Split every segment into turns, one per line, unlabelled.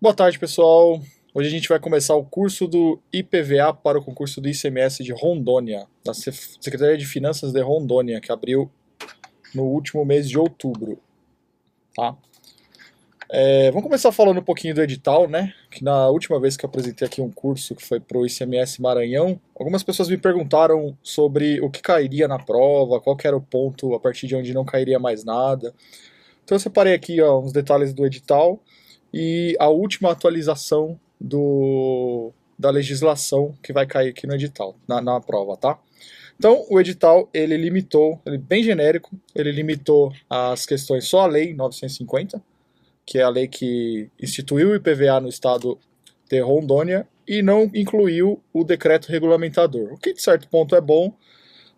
Boa tarde, pessoal. Hoje a gente vai começar o curso do IPVA para o concurso do ICMS de Rondônia, da Secretaria de Finanças de Rondônia, que abriu no último mês de outubro. Tá? Vamos começar falando um pouquinho do edital, né? Que na última vez que eu apresentei aqui um curso que foi para o ICMS Maranhão, algumas pessoas me perguntaram sobre o que cairia na prova, qual que era o ponto a partir de onde não cairia mais nada. Então eu separei aqui uns detalhes do edital e a última atualização da legislação que vai cair aqui no edital, na prova, tá? Então, o edital, ele limitou, ele bem genérico, ele limitou as questões só à Lei 950, que é a lei que instituiu o IPVA no estado de Rondônia, e não incluiu o decreto regulamentador, o que de certo ponto é bom,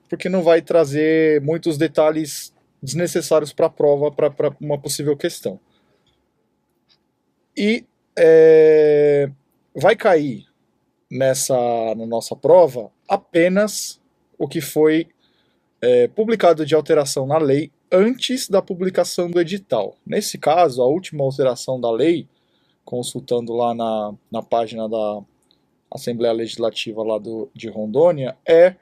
porque não vai trazer muitos detalhes desnecessários para a prova, para uma possível questão. E vai cair na nossa prova apenas o que foi publicado de alteração na lei antes da publicação do edital. Nesse caso, a última alteração da lei, consultando lá na página da Assembleia Legislativa lá de Rondônia, é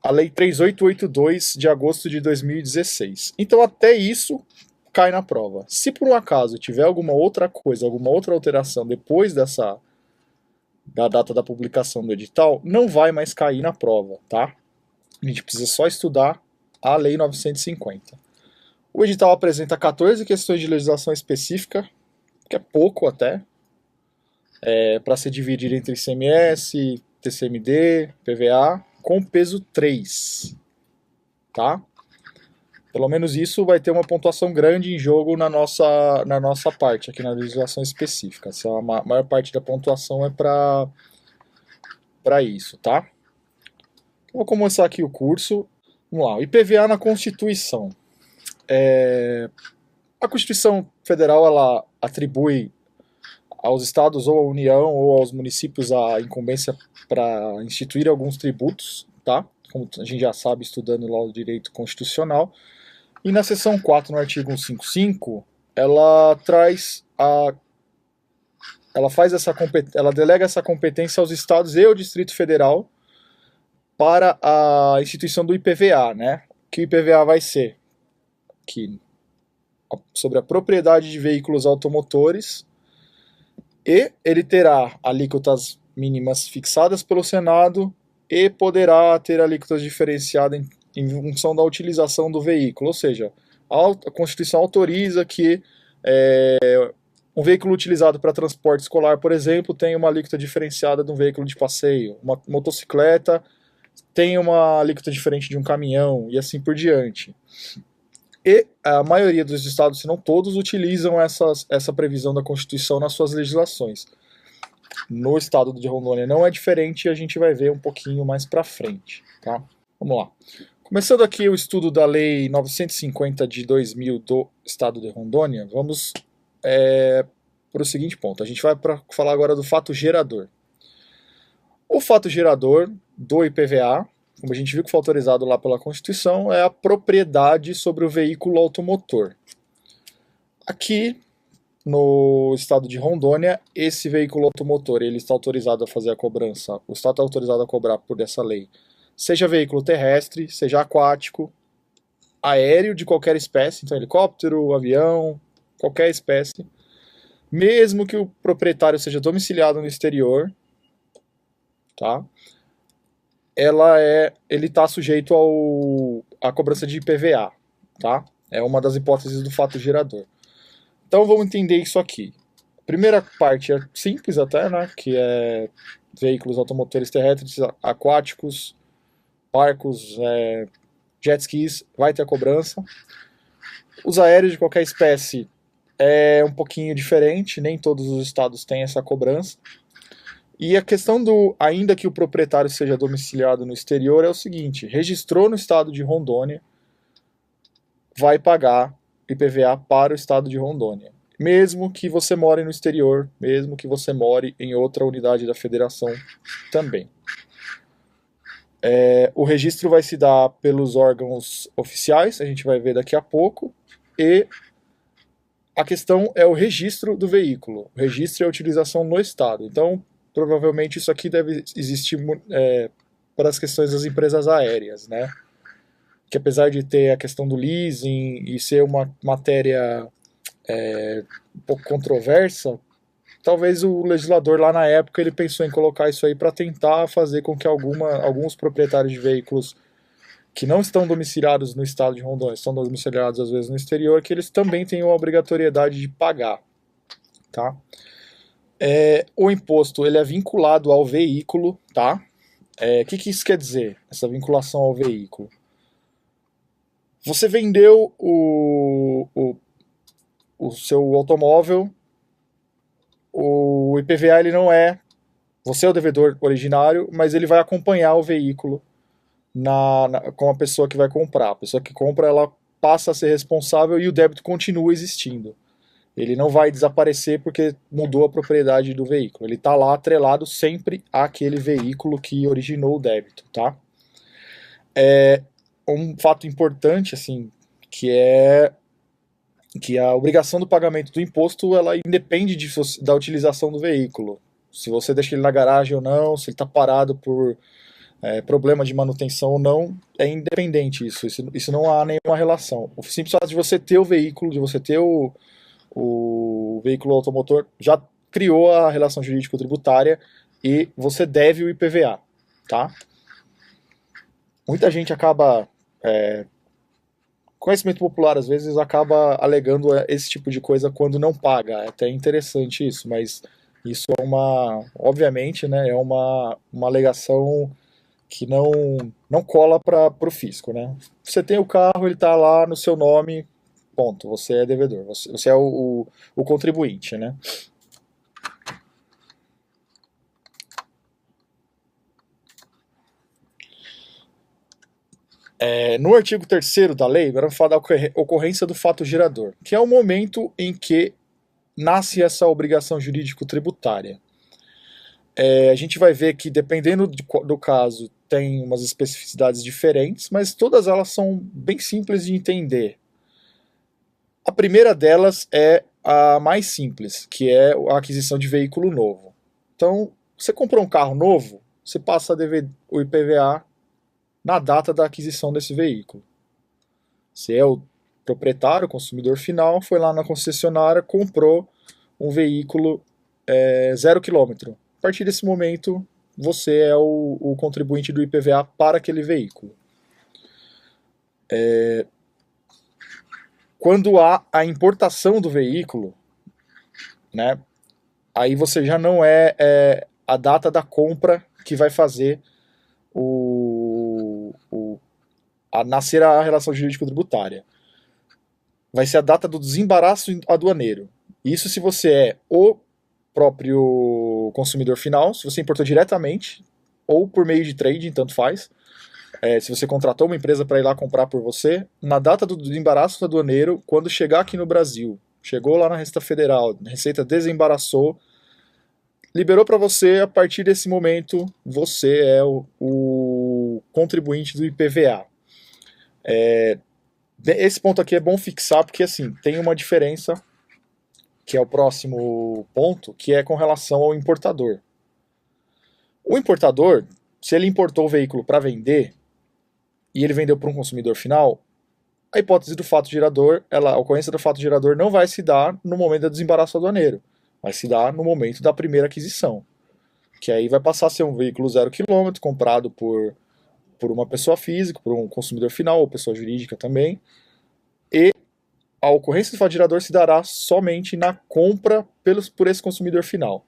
a Lei 3882 de agosto de 2016. Então, até isso cai na prova. Se por um acaso tiver alguma outra coisa, alguma outra alteração depois da data da publicação do edital, não vai mais cair na prova, tá? A gente precisa só estudar a Lei 950. O edital apresenta 14 questões de legislação específica, que é pouco até, para ser dividido entre ICMS, TCMD, PVA, com peso 3, tá? Pelo menos isso vai ter uma pontuação grande em jogo na nossa parte, aqui na legislação específica. A maior parte da pontuação é para isso, tá? Vou começar aqui o curso. Vamos lá, o IPVA na Constituição. A Constituição Federal, ela atribui aos estados ou à União ou aos municípios a incumbência para instituir alguns tributos, tá? Como a gente já sabe estudando lá o direito constitucional. E na seção 4, no artigo 155, ela ela delega essa competência aos estados e ao Distrito Federal para a instituição do IPVA, né? Que o IPVA vai ser sobre a propriedade de veículos automotores, e ele terá alíquotas mínimas fixadas pelo Senado e poderá ter alíquotas diferenciadas em função da utilização do veículo, ou seja, a Constituição autoriza que um veículo utilizado para transporte escolar, por exemplo, tenha uma alíquota diferenciada de um veículo de passeio, uma motocicleta tem uma alíquota diferente de um caminhão e assim por diante. E a maioria dos estados, se não todos, utilizam essa previsão da Constituição nas suas legislações. No estado de Rondônia não é diferente e a gente vai ver um pouquinho mais para frente, tá? Vamos lá. Começando aqui o estudo da Lei 950 de 2000 do estado de Rondônia, vamos para o seguinte ponto. A gente vai falar agora do fato gerador. O fato gerador do IPVA, como a gente viu que foi autorizado lá pela Constituição, é a propriedade sobre o veículo automotor. Aqui, no estado de Rondônia, esse veículo automotor ele está autorizado a fazer a cobrança, o estado está autorizado a cobrar por essa lei, seja veículo terrestre, seja aquático, aéreo de qualquer espécie, então helicóptero, avião, qualquer espécie, mesmo que o proprietário seja domiciliado no exterior, tá? Ele está sujeito à cobrança de IPVA, tá? É uma das hipóteses do fato gerador. Então vamos entender isso aqui. A primeira parte é simples até, né? Que é veículos automotores terrestres, aquáticos, barcos, jet skis, vai ter a cobrança. Os aéreos de qualquer espécie é um pouquinho diferente, nem todos os estados têm essa cobrança. E a questão ainda que o proprietário seja domiciliado no exterior, é o seguinte: registrou no estado de Rondônia, vai pagar IPVA para o estado de Rondônia. Mesmo que você more no exterior, mesmo que você more em outra unidade da federação também. O registro vai se dar pelos órgãos oficiais, a gente vai ver daqui a pouco, e a questão é o registro do veículo, o registro e a utilização no estado. Então, provavelmente isso aqui deve existir para as questões das empresas aéreas, né? Que apesar de ter a questão do leasing e ser uma matéria um pouco controversa, talvez o legislador lá na época ele pensou em colocar isso aí para tentar fazer com que alguns proprietários de veículos que não estão domiciliados no estado de Rondônia, estão domiciliados às vezes no exterior, que eles também tenham a obrigatoriedade de pagar, tá? O imposto ele é vinculado ao veículo, tá? Que isso quer dizer, essa vinculação ao veículo? Você vendeu o seu automóvel, o IPVA ele não é, você é o devedor originário, mas ele vai acompanhar o veículo com a pessoa que vai comprar. A pessoa que compra, ela passa a ser responsável e o débito continua existindo. Ele não vai desaparecer porque mudou a propriedade do veículo. Ele está lá atrelado sempre àquele veículo que originou o débito, tá? Um fato importante, assim, que a obrigação do pagamento do imposto, ela independe da utilização do veículo. Se você deixa ele na garagem ou não, se ele está parado por problema de manutenção ou não, é independente isso não há nenhuma relação. O simples fato de você ter o veículo, de você ter o veículo automotor, já criou a relação jurídico-tributária e você deve o IPVA, tá? Muita gente acaba, conhecimento popular às vezes acaba alegando esse tipo de coisa quando não paga, é até interessante isso, mas isso obviamente, né, é uma alegação que não cola para o fisco, né? Você tem o carro, ele está lá no seu nome, ponto, você é devedor, você é o contribuinte, né? No artigo 3º da lei, agora vamos falar da ocorrência do fato gerador, que é o momento em que nasce essa obrigação jurídico-tributária. A gente vai ver que, dependendo do caso, tem umas especificidades diferentes, mas todas elas são bem simples de entender. A primeira delas é a mais simples, que é a aquisição de veículo novo. Então, você comprou um carro novo, você passa a dever o IPVA na data da aquisição desse veículo. Você é o proprietário, o consumidor final, foi lá na concessionária, comprou um veículo 0 km. A partir desse momento, você é o contribuinte do IPVA para aquele veículo. Quando há a importação do veículo, né, aí você já não é a data da compra que vai fazer nascer a relação jurídico-tributária. Vai ser a data do desembaraço aduaneiro. Isso se você é o próprio consumidor final, se você importou diretamente, ou por meio de trading, tanto faz. Se você contratou uma empresa para ir lá comprar por você, na data do desembaraço aduaneiro, quando chegar aqui no Brasil, chegou lá na Receita Federal, a Receita desembaraçou, liberou para você, a partir desse momento, você é o contribuinte do IPVA. Esse ponto aqui é bom fixar, porque assim, tem uma diferença, que é o próximo ponto, que é com relação ao importador. O importador, se ele importou o veículo para vender, e ele vendeu para um consumidor final, a hipótese do fato gerador, a ocorrência do fato gerador não vai se dar no momento do desembaraço aduaneiro, vai se dar no momento da primeira aquisição, que aí vai passar a ser um veículo 0 km, comprado por uma pessoa física, por um consumidor final, ou pessoa jurídica também, e a ocorrência do fato gerador se dará somente na compra por esse consumidor final.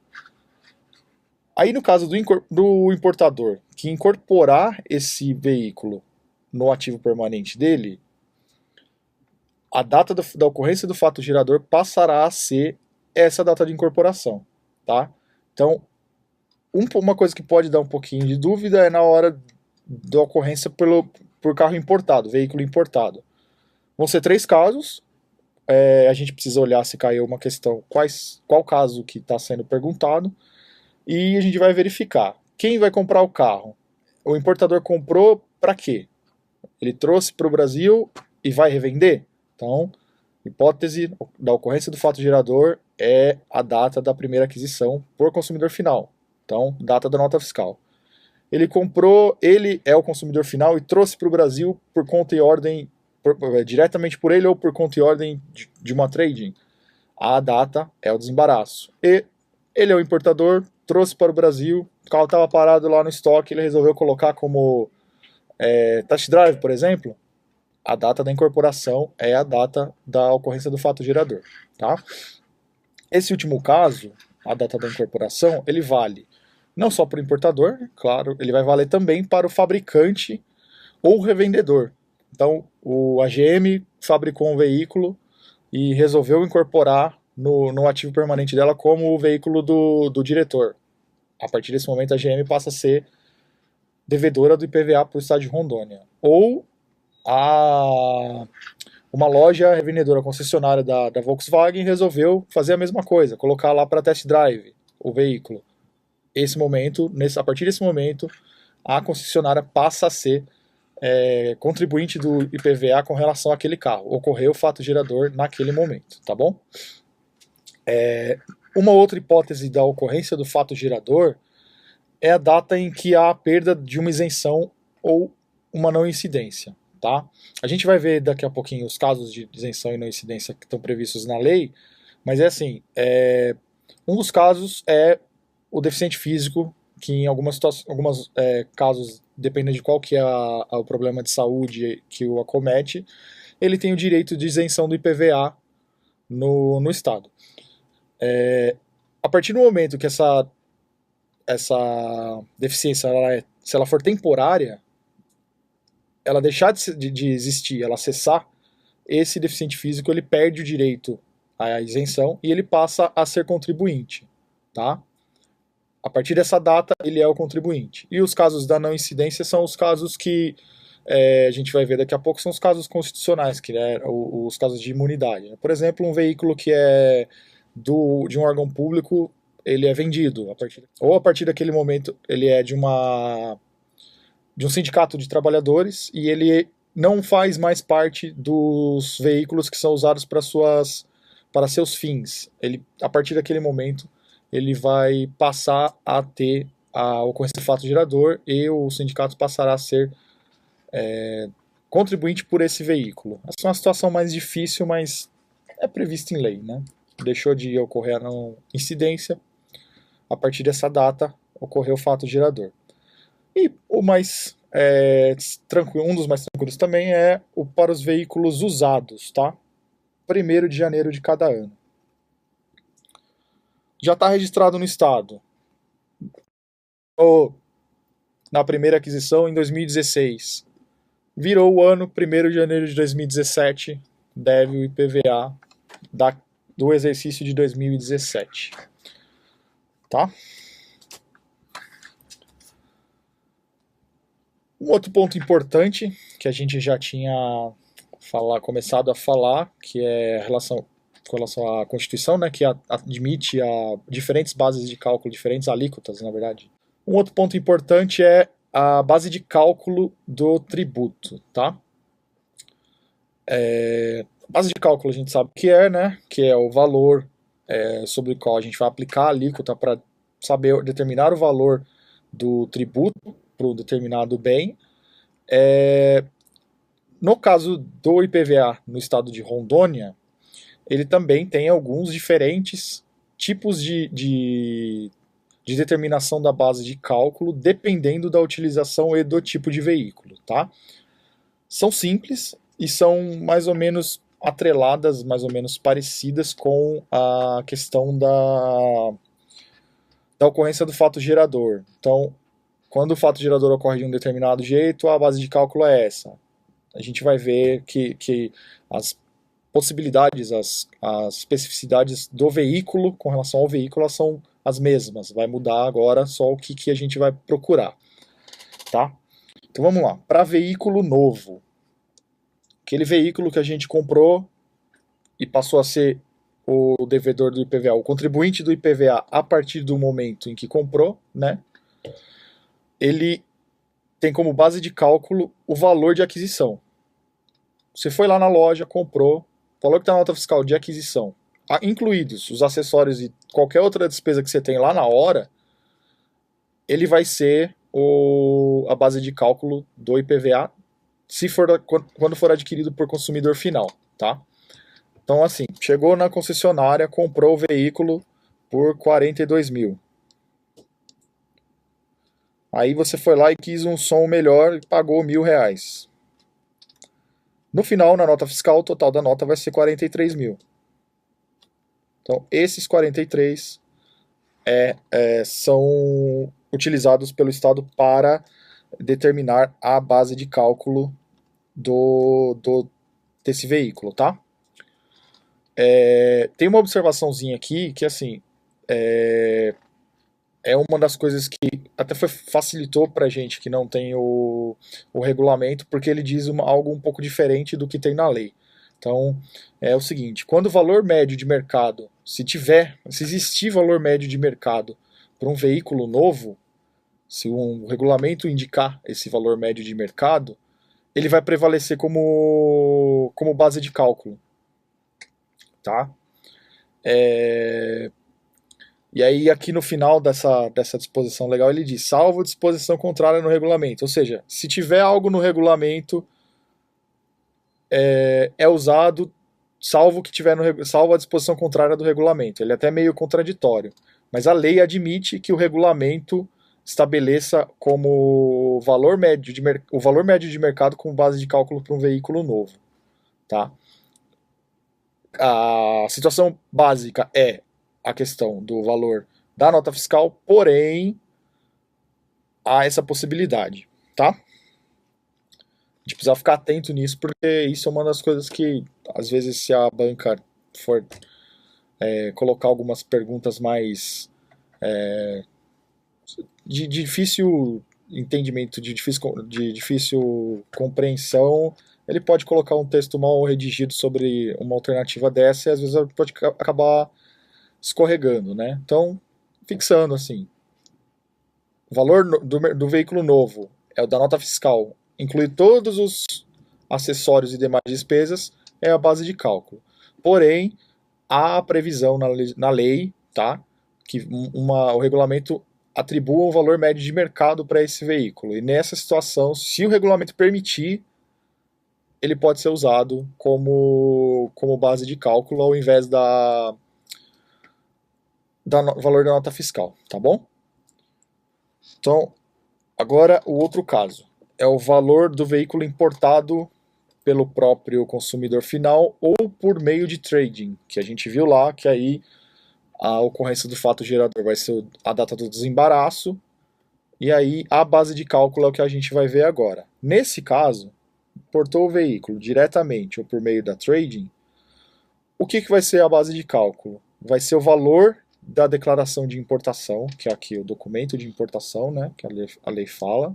Aí no caso do importador, que incorporar esse veículo no ativo permanente dele, a data da ocorrência do fato gerador passará a ser essa data de incorporação, tá? Então, uma coisa que pode dar um pouquinho de dúvida é na hora da ocorrência por carro importado, veículo importado. Vão ser 3 casos, a gente precisa olhar se caiu uma questão, qual caso que está sendo perguntado, e a gente vai verificar. Quem vai comprar o carro? O importador comprou para quê? Ele trouxe para o Brasil e vai revender? Então, hipótese da ocorrência do fato gerador é a data da primeira aquisição por consumidor final. Então, data da nota fiscal. Ele comprou, ele é o consumidor final e trouxe para o Brasil por conta e ordem, diretamente por ele ou por conta e ordem de uma trading. A data é o desembaraço. E ele é o importador, trouxe para o Brasil, o carro estava parado lá no estoque, ele resolveu colocar como test drive, por exemplo. A data da incorporação é a data da ocorrência do fato gerador. Tá? Esse último caso, a data da incorporação, ele vale não só para o importador, claro, ele vai valer também para o fabricante ou revendedor. Então, a GM fabricou um veículo e resolveu incorporar no ativo permanente dela como o veículo do diretor. A partir desse momento, a GM passa a ser devedora do IPVA para o estado de Rondônia. Ou uma loja revendedora concessionária da Volkswagen resolveu fazer a mesma coisa, colocar lá para test drive o veículo. A partir desse momento, a concessionária passa a ser contribuinte do IPVA com relação àquele carro. Ocorreu o fato gerador naquele momento, tá bom? Uma outra hipótese da ocorrência do fato gerador é a data em que há a perda de uma isenção ou uma não incidência. Tá? A gente vai ver daqui a pouquinho os casos de isenção e não incidência que estão previstos na lei, mas é assim, um dos casos é o deficiente físico, que em algumas casos, dependendo de qual que é o problema de saúde que o acomete, ele tem o direito de isenção do IPVA no Estado. A partir do momento que essa deficiência, se ela for temporária, ela deixar de existir, ela cessar, esse deficiente físico ele perde o direito à isenção e ele passa a ser contribuinte. Tá? A partir dessa data, ele é o contribuinte. E os casos da não incidência são os casos que a gente vai ver daqui a pouco, são os casos constitucionais, que os casos de imunidade. Por exemplo, um veículo que é de um órgão público, ele é vendido. A partir daquele momento, ele é de um sindicato de trabalhadores e ele não faz mais parte dos veículos que são usados para seus fins. A partir daquele momento, ele vai passar a ter a ocorrência do fato gerador e o sindicato passará a ser contribuinte por esse veículo. Essa é uma situação mais difícil, mas é prevista em lei. Né? Deixou de ocorrer a não incidência, a partir dessa data ocorreu o fato gerador. E o mais tranquilo, um dos mais tranquilos também é para os veículos usados, tá? 1º de janeiro de cada ano. Já está registrado no estado. Ou na primeira aquisição em 2016. Virou o ano 1º de janeiro de 2017, deve o IPVA do exercício de 2017. Tá? Um outro ponto importante que a gente já tinha começado a falar, que é com relação à Constituição, né, que admite diferentes bases de cálculo, diferentes alíquotas, na verdade. Um outro ponto importante é a base de cálculo do tributo. Tá? Base de cálculo a gente sabe o que é, né, que é o valor sobre o qual a gente vai aplicar a alíquota para determinar o valor do tributo para um determinado bem. No caso do IPVA no estado de Rondônia, ele também tem alguns diferentes tipos de determinação da base de cálculo, dependendo da utilização e do tipo de veículo. Tá? São simples e são mais ou menos atreladas, mais ou menos parecidas com a questão da ocorrência do fato gerador. Então, quando o fato gerador ocorre de um determinado jeito, a base de cálculo é essa. A gente vai ver que as possibilidades, as especificidades do veículo com relação ao veículo, elas são as mesmas. Vai mudar agora só o que a gente vai procurar. Tá? Então vamos lá. Para veículo novo, aquele veículo que a gente comprou e passou a ser o devedor do IPVA, o contribuinte do IPVA a partir do momento em que comprou, né? Ele tem como base de cálculo o valor de aquisição. Você foi lá na loja, comprou, valor que está na nota fiscal de aquisição, incluídos os acessórios e qualquer outra despesa que você tem lá na hora, ele vai ser a base de cálculo do IPVA, se for quando for adquirido por consumidor final, tá? Então, assim, chegou na concessionária, comprou o veículo por 42 mil. Aí você foi lá e quis um som melhor e pagou R$ 1.000. No final, na nota fiscal, o total da nota vai ser 43 mil. Então, esses 43 são utilizados pelo Estado para determinar a base de cálculo desse veículo, tá? Tem uma observaçãozinha aqui que, assim, é uma das coisas que até facilitou pra gente que não tem o regulamento, porque ele diz algo um pouco diferente do que tem na lei. Então, é o seguinte, quando o valor médio de mercado, se existir valor médio de mercado para um veículo novo, se um regulamento indicar esse valor médio de mercado, ele vai prevalecer como base de cálculo, tá? E aí aqui no final dessa disposição legal ele diz, salvo disposição contrária no regulamento, ou seja, se tiver algo no regulamento é usado salvo a disposição contrária do regulamento. Ele é até meio contraditório, mas a lei admite que o regulamento estabeleça como o valor médio de mercado como base de cálculo para um veículo novo, tá? A situação básica é a questão do valor da nota fiscal, porém há essa possibilidade, tá? A gente precisa ficar atento nisso, porque isso é uma das coisas que, às vezes, se a banca for colocar algumas perguntas mais de difícil entendimento, de difícil compreensão, ele pode colocar um texto mal redigido sobre uma alternativa dessa e às vezes pode acabar escorregando, né? Então, fixando assim, o valor do veículo novo é o da nota fiscal, inclui todos os acessórios e demais despesas, é a base de cálculo. Porém, há a previsão na lei, tá? Que o regulamento atribua um valor médio de mercado para esse veículo. E nessa situação, se o regulamento permitir, ele pode ser usado como base de cálculo ao invés valor da nota fiscal, tá bom? Então, agora o outro caso é o valor do veículo importado pelo próprio consumidor final ou por meio de trading, que a gente viu lá que aí a ocorrência do fato gerador vai ser a data do desembaraço, e aí a base de cálculo é o que a gente vai ver agora. Nesse caso, importou o veículo diretamente ou por meio da trading, o que vai ser a base de cálculo? Vai ser o valor da declaração de importação, que é aqui o documento de importação, né, que a lei fala.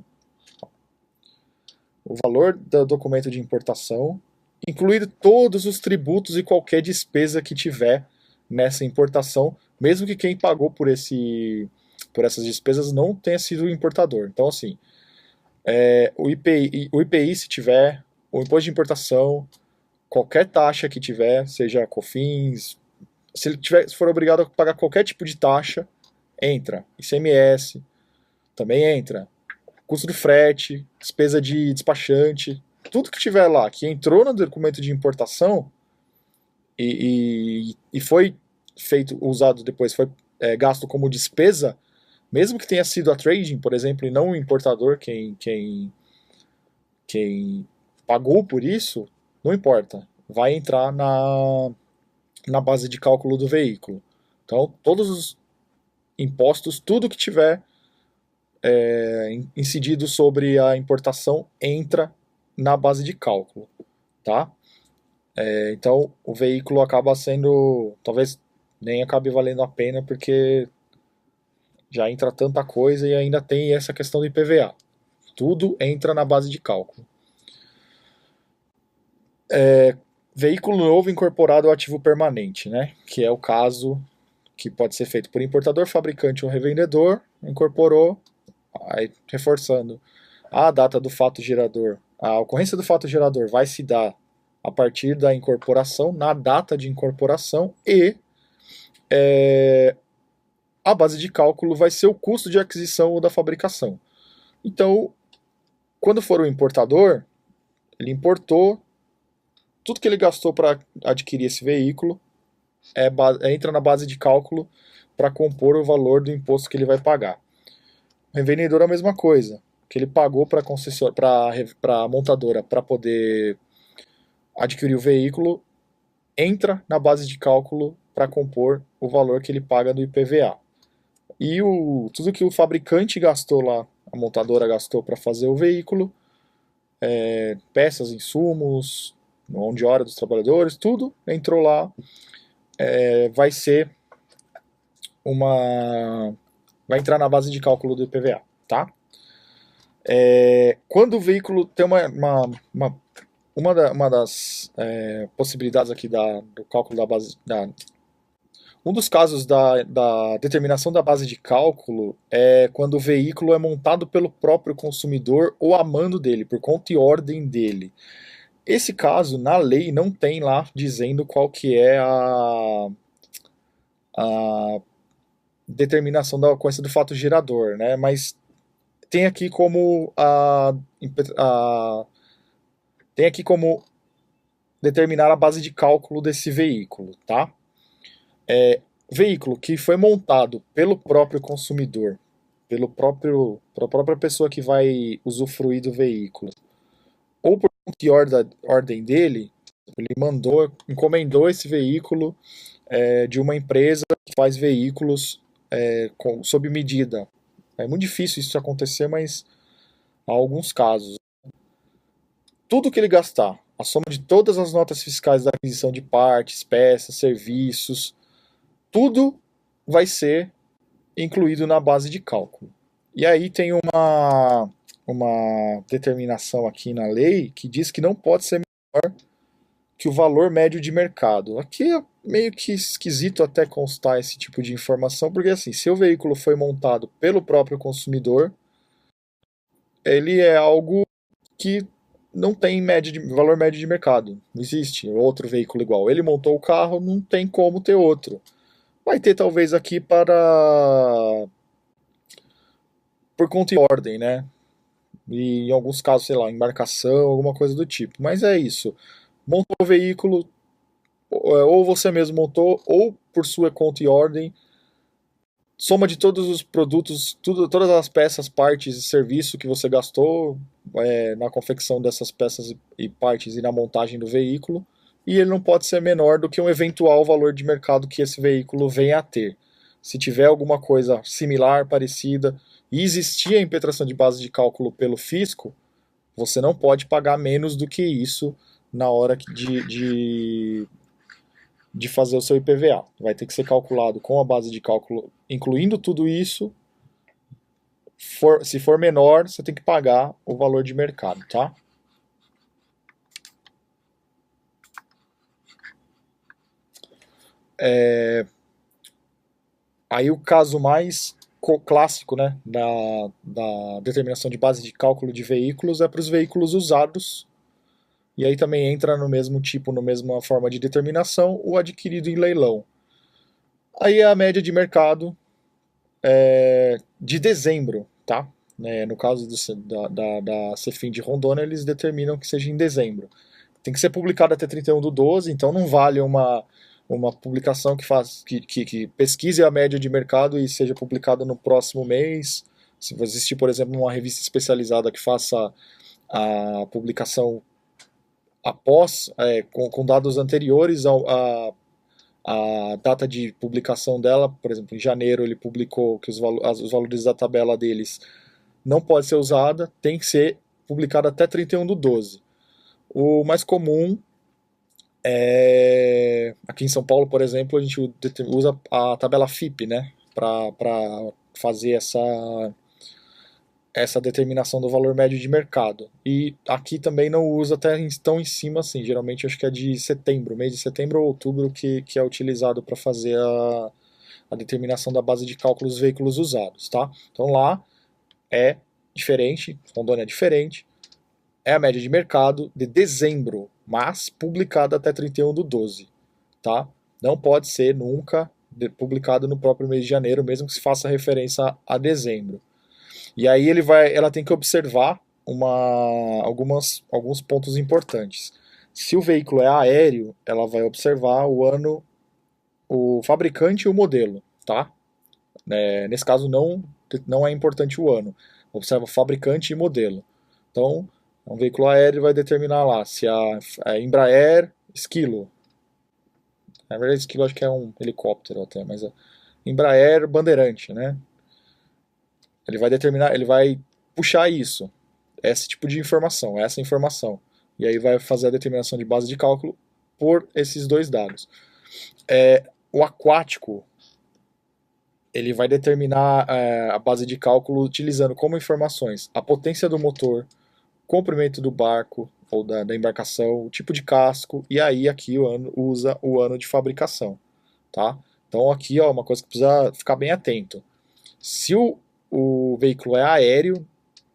O valor do documento de importação, incluído todos os tributos e qualquer despesa que tiver nessa importação, mesmo que quem pagou por essas despesas não tenha sido o importador. Então, assim, o IPI se tiver, o imposto de importação, qualquer taxa que tiver, seja COFINS, se ele for obrigado a pagar qualquer tipo de taxa, entra. ICMS também entra. Custo do frete, despesa de despachante, tudo que tiver lá, que entrou no documento de importação e foi usado depois, foi gasto como despesa, mesmo que tenha sido a trading, por exemplo, e não o importador quem pagou por isso, não importa, vai entrar na base de cálculo do veículo. Então, todos os impostos, tudo que tiver incidido sobre a importação entra na base de cálculo, tá? Então, o veículo acaba sendo, talvez nem acabe valendo a pena, porque já entra tanta coisa e ainda tem essa questão do IPVA. Tudo entra na base de cálculo. Veículo novo incorporado ao ativo permanente, né? Que é o caso que pode ser feito por importador, fabricante ou revendedor, incorporou, aí reforçando, a data do fato gerador, a ocorrência do fato gerador vai se dar a partir da incorporação, na data de incorporação, e a base de cálculo vai ser o custo de aquisição ou da fabricação. Então, quando for o importador, ele importou tudo que ele gastou para adquirir esse veículo, entra na base de cálculo para compor o valor do imposto que ele vai pagar. O revendedor é a mesma coisa, que ele pagou para a montadora para poder adquirir o veículo, entra na base de cálculo para compor o valor que ele paga do IPVA. E tudo que o fabricante gastou lá, a montadora gastou para fazer o veículo, peças, insumos, mão de hora dos trabalhadores, tudo entrou lá, vai entrar na base de cálculo do IPVA, tá? Quando o veículo tem uma das possibilidades aqui do cálculo da base, um dos casos da determinação da base de cálculo é quando o veículo é montado pelo próprio consumidor ou a mando dele, por conta e ordem dele. Esse caso, na lei, não tem lá dizendo qual que é a determinação da ocorrência do fato gerador, né? Mas tem aqui como tem aqui como determinar a base de cálculo desse veículo, tá? Veículo que foi montado pelo próprio consumidor, pela própria pessoa que vai usufruir do veículo, ou por ordem dele, ele encomendou esse veículo de uma empresa que faz veículos sob medida. É muito difícil isso acontecer, mas há alguns casos. Tudo que ele gastar, a soma de todas as notas fiscais da aquisição de partes, peças, serviços, tudo vai ser incluído na base de cálculo. E aí tem uma determinação aqui na lei que diz que não pode ser menor que o valor médio de mercado. Aqui é meio que esquisito até constar esse tipo de informação, porque assim, se o veículo foi montado pelo próprio consumidor, ele é algo que não tem valor médio de mercado. Não existe outro veículo igual. Ele montou o carro, não tem como ter outro. Vai ter talvez aqui por conta e ordem, né? E em alguns casos, sei lá, embarcação, alguma coisa do tipo. Mas é isso. Montou o veículo, ou você mesmo montou, ou por sua conta e ordem, soma de todos os produtos, todas as peças, partes e serviço que você gastou na confecção dessas peças e partes e na montagem do veículo, e ele não pode ser menor do que um eventual valor de mercado que esse veículo venha a ter. Se tiver alguma coisa similar, parecida, e existir a impetração de base de cálculo pelo fisco, você não pode pagar menos do que isso na hora de fazer o seu IPVA. Vai ter que ser calculado com a base de cálculo, incluindo tudo isso. Se for menor, você tem que pagar o valor de mercado, tá? Aí o caso mais clássico, né, da determinação de base de cálculo de veículos é para os veículos usados. E aí também entra no mesmo tipo, na mesma forma de determinação, o adquirido em leilão. Aí a média de mercado de dezembro, tá? No caso da Cefim de Rondônia, eles determinam que seja em dezembro. Tem que ser publicado até 31/12, então não vale uma publicação que pesquise a média de mercado e seja publicada no próximo mês. Se existir, por exemplo, uma revista especializada que faça a publicação após, com dados anteriores a data de publicação dela, por exemplo, em janeiro ele publicou que os valores da tabela deles não pode ser usada, tem que ser publicado até 31/12. O mais comum aqui em São Paulo, por exemplo, a gente usa a tabela FIPE, né, para fazer essa determinação do valor médio de mercado. E aqui também não usa até tão em cima assim, geralmente acho que é de setembro, mês de setembro ou outubro que é utilizado para fazer a determinação da base de cálculo dos veículos usados, tá? Então lá é diferente, Rondônia é diferente, é a média de mercado de dezembro. mas publicado até 31/12, tá? Não pode ser nunca publicado no próprio mês de janeiro, mesmo que se faça referência a dezembro. E aí ela tem que observar alguns pontos importantes. Se o veículo é aéreo, ela vai observar o ano, o fabricante e o modelo, tá? Nesse caso não é importante o ano. Observa fabricante e modelo. Então, um veículo aéreo vai determinar lá se a Embraer Esquilo. Na verdade, Esquilo acho que é um helicóptero até, mas a Embraer Bandeirante, né? Ele vai determinar, ele vai puxar isso, esse tipo de informação, essa informação. E aí vai fazer a determinação de base de cálculo por esses dois dados. O aquático, ele vai determinar a base de cálculo utilizando como informações a potência do motor, comprimento do barco ou da embarcação, o tipo de casco, e aí aqui usa o ano de fabricação, tá? Então aqui ó, uma coisa que precisa ficar bem atento. Se o veículo é aéreo,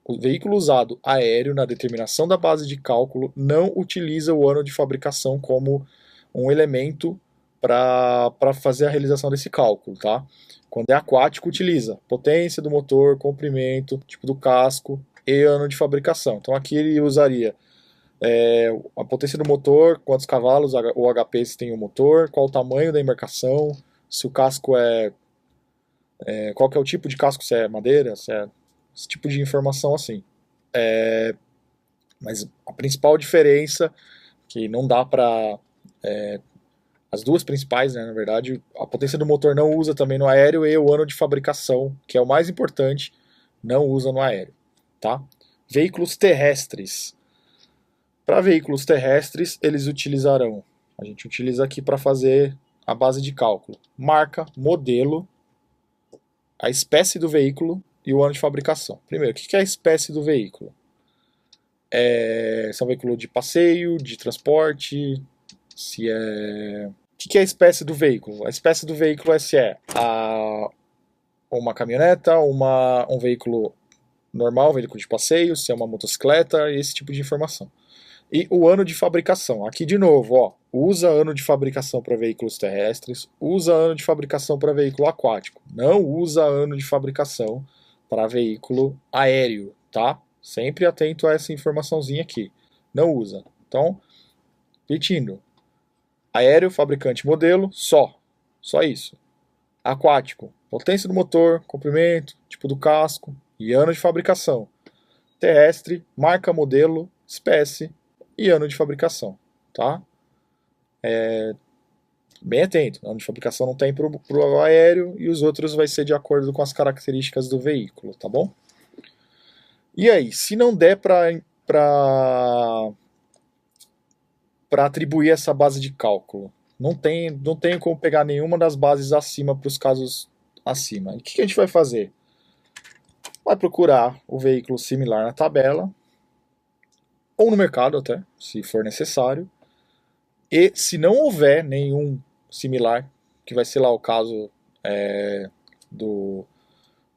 o veículo usado aéreo na determinação da base de cálculo não utiliza o ano de fabricação como um elemento para fazer a realização desse cálculo, tá? Quando é aquático, utiliza potência do motor, comprimento, tipo do casco e ano de fabricação. Então aqui ele usaria a potência do motor, quantos cavalos ou HPs tem o motor, qual o tamanho da embarcação, se o casco qual que é o tipo de casco, se é madeira, se é esse tipo de informação assim. Mas a principal diferença, que não dá para as duas principais, né, na verdade, a potência do motor não usa também no aéreo e o ano de fabricação, que é o mais importante, não usa no aéreo, tá? Veículos terrestres. Para veículos terrestres, eles utilizarão, a gente utiliza aqui para fazer a base de cálculo, marca, modelo, a espécie do veículo e o ano de fabricação. Primeiro, o que é a espécie do veículo? Se é um veículo de passeio, de transporte, se é... O que é a espécie do veículo? A espécie do veículo é se é uma caminhoneta, um veículo normal, um veículo de passeio, se é uma motocicleta, esse tipo de informação. E o ano de fabricação. Aqui de novo, ó, usa ano de fabricação para veículos terrestres, usa ano de fabricação para veículo aquático. Não usa ano de fabricação para veículo aéreo, tá? Sempre atento a essa informaçãozinha aqui. Não usa. Então, repetindo. Aéreo, fabricante, modelo, só isso. Aquático, potência do motor, comprimento, tipo do casco e ano de fabricação. Terrestre, marca, modelo, espécie e ano de fabricação, tá? Bem atento, ano de fabricação não tem para o aéreo e os outros vai ser de acordo com as características do veículo, tá bom? E aí, se não der para atribuir essa base de cálculo, não tem como pegar nenhuma das bases acima para os casos acima. E o que a gente vai fazer? Vai procurar o veículo similar na tabela, ou no mercado até, se for necessário. E se não houver nenhum similar, que vai ser lá o caso do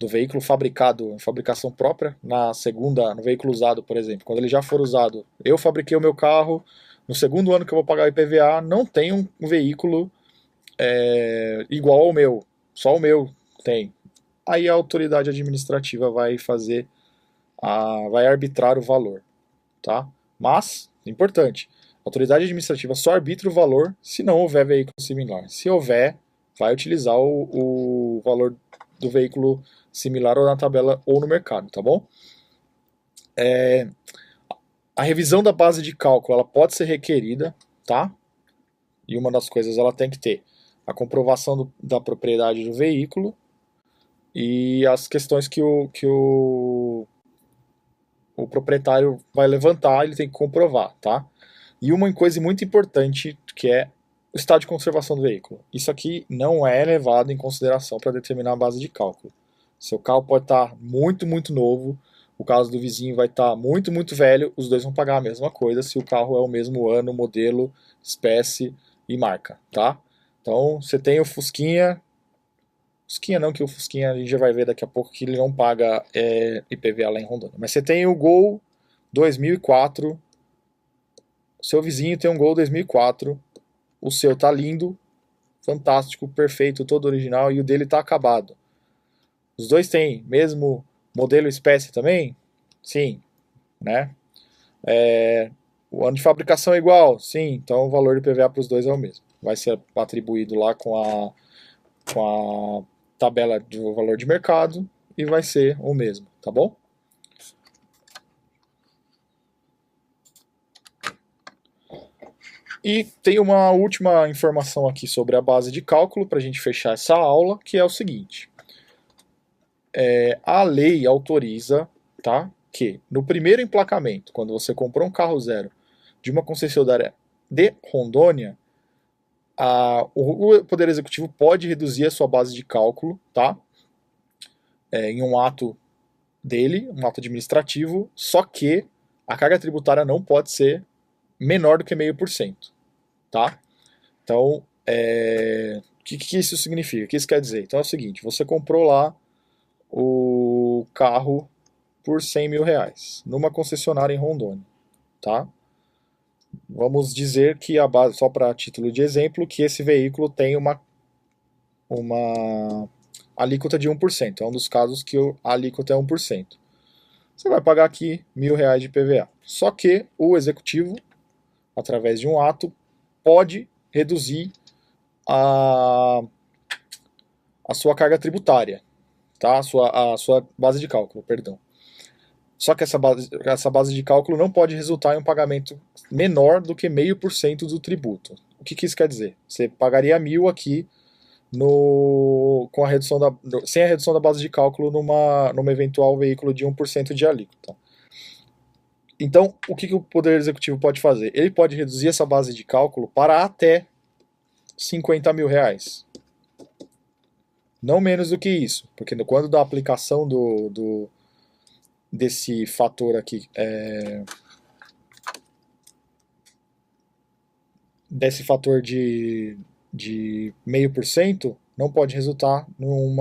veículo fabricado em fabricação própria, no veículo usado, por exemplo, quando ele já for usado, eu fabriquei o meu carro, no segundo ano que eu vou pagar o IPVA, não tem um veículo igual ao meu, só o meu tem. Aí a autoridade administrativa vai vai arbitrar o valor, tá? Mas, importante, a autoridade administrativa só arbitra o valor se não houver veículo similar. Se houver, vai utilizar o valor do veículo similar ou na tabela ou no mercado, tá bom? A revisão da base de cálculo ela pode ser requerida, tá? E uma das coisas ela tem que ter a comprovação da propriedade do veículo e as questões que o proprietário vai levantar, ele tem que comprovar, tá? E uma coisa muito importante que é o estado de conservação do veículo. Isso aqui não é levado em consideração para determinar a base de cálculo. Seu carro pode estar muito, muito novo, o caso do vizinho vai estar muito, muito velho, os dois vão pagar a mesma coisa se o carro é o mesmo ano, modelo, espécie e marca, tá? Então, você tem o Fusquinha não, que o Fusquinha a gente já vai ver daqui a pouco que ele não paga IPVA lá em Rondônia. Mas você tem o Gol 2004 O seu vizinho tem um Gol 2004, o seu tá lindo, fantástico, perfeito, todo original, e o dele tá acabado. Os dois têm mesmo modelo e espécie também? Sim, né? O ano de fabricação é igual? Sim, então o valor de PVA para os dois é o mesmo. Vai ser atribuído lá com a tabela do valor de mercado e vai ser o mesmo, tá bom? E tem uma última informação aqui sobre a base de cálculo para a gente fechar essa aula, que é o seguinte. A lei autoriza, tá, que no primeiro emplacamento, quando você comprou um carro zero de uma concessionária de Rondônia, o Poder Executivo pode reduzir a sua base de cálculo, tá, em um ato dele, um ato administrativo, só que a carga tributária não pode ser menor do que 0,5%, tá? Então, o que isso significa? O que isso quer dizer? Então é o seguinte, você comprou lá o carro por 100 mil reais, numa concessionária em Rondônia, tá? Vamos dizer que a base, só para título de exemplo, que esse veículo tem uma alíquota de 1%. É um dos casos que a alíquota é 1%. Você vai pagar aqui R$ 1.000 de PVA. Só que o executivo, através de um ato, pode reduzir a sua carga tributária, tá? A sua base de cálculo, perdão. Só que essa base de cálculo não pode resultar em um pagamento menor do que 0,5% do tributo. O que isso quer dizer? Você pagaria 1.000 aqui com a redução sem a redução da base de cálculo numa eventual veículo de 1% de alíquota. Então, o que o Poder Executivo pode fazer? Ele pode reduzir essa base de cálculo para até 50 mil reais. Não menos do que isso, porque quando da aplicação desse fator aqui, desse fator de 0,5%, não pode resultar num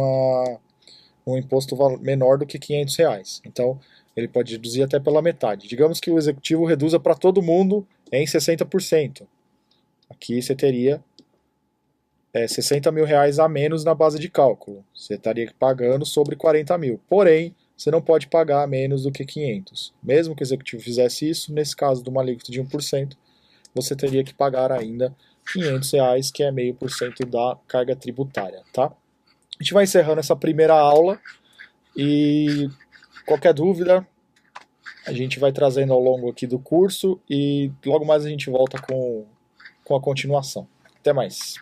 imposto menor do que R$ 500. Então, ele pode reduzir até pela metade. Digamos que o executivo reduza para todo mundo em 60%. Aqui você teria 60 mil reais a menos na base de cálculo. Você estaria pagando sobre 40 mil. Porém, você não pode pagar menos do que 500. Mesmo que o executivo fizesse isso, nesse caso de uma alíquota de 1%, você teria que pagar ainda R$ 500, que é 0,5% da carga tributária, tá? A gente vai encerrando essa primeira aula e qualquer dúvida a gente vai trazendo ao longo aqui do curso e logo mais a gente volta com a continuação. Até mais!